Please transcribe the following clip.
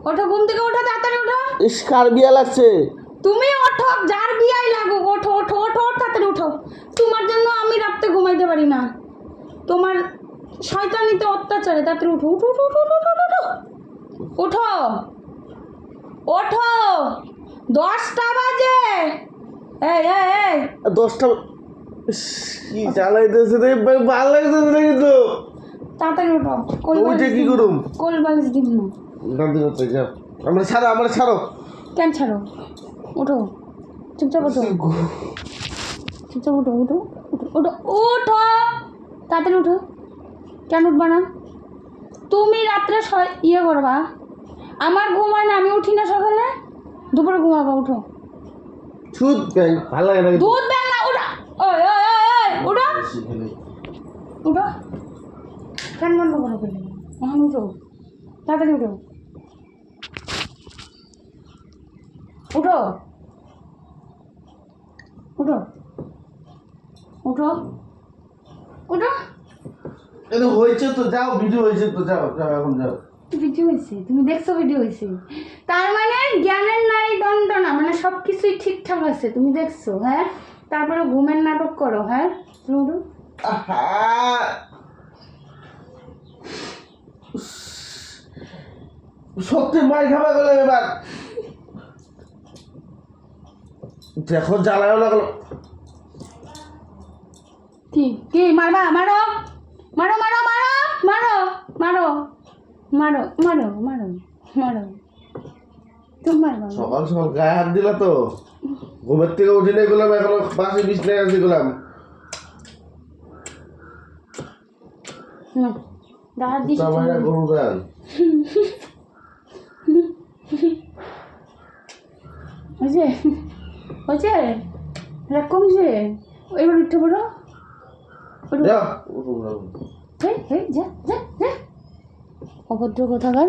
ওঠো, ঘুম থেকে ওঠো, তাড়াতাড়ি ওঠো। ইস, কার বিয়া লাগছে? তুমি ওঠো, যার বিয়াই লাগুক, ওঠো ওঠো ওঠো, তাড়াতাড়ি ওঠো। তোমার জন্য আমি রাতে ঘুমাইতে পারি না, তোমার শয়তানিতে অত্যাচারে। তাড়াতাড়ি উঠো উঠো উঠো উঠো উঠো উঠো ওঠো ওঠো, 10টা বাজে। এই এই এই 10টা? কি চালাইতেছে রে, ভালো লাগতেছে না কিন্তু। তাড়াতাড়ি ওঠো। ওইটা কি করুম? কোল বালিশ দিব না। দাঁড়াতে দাঁড়াতে যাও, আমরা ছাড়ো, আমরা ছাড়ো। কেন ছাড়ো? ওঠো, চুপচাপ ওঠো, চুপচাপ ওঠো, উঠো উঠো উঠো উঠো, তাড়াতাড়ি উঠো। কেন উঠবা না? তুমি রাত্রে ইয়ে করবা, আমার ঘুম হয় না, আমি উঠি না সকালে, দুপুরে ঘুমাবা। উঠো। ছুট ব্যাং, ভালো লাগে না। দুধ দেন না, উঠো। ওই ওই ওই ওই উঠো উঠো। ফ্যান বন্ধ করো ফেলে, এখন উঠো, তাড়াতাড়ি উঠো উঠো উঠো উঠো উঠো। এটা হয়েছে তো, যাও, ভিডিও হয়েছে তো, যাও যাও, এখন যাও। ভিডিও হয়েছে, তুমি দেখছো ভিডিও হয়েছে, তার মানে জ্ঞানের নাই দণ্ড না, মানে সব কিছুই ঠিকঠাক আছে, তুমি দেখছো। হ্যাঁ, তারপরে ঘুমের নাটক করো। হ্যাঁ, উঠো। আহা, সত্যি মাই খাবা গেল এবার। দেখো জ্বালায়ও লাগলো। কি কি মারবা? মারো মারো মারো মারো মারো মারো মারো মারো মারো মারো, তুমি মারবা। সকাল সকাল গায়ে হাত দিলা তো, ঘুমের থেকে উঠে নিয়ে গেলাম, এখনো বাসে বিছনায় আসি গেলাম। দাঁড় দিস গরু গান হয়েছে হয়েছে, রাগ কমছে। এবার উঠতে পারো। যা যা যা যা, অভদ্র কোথাকার।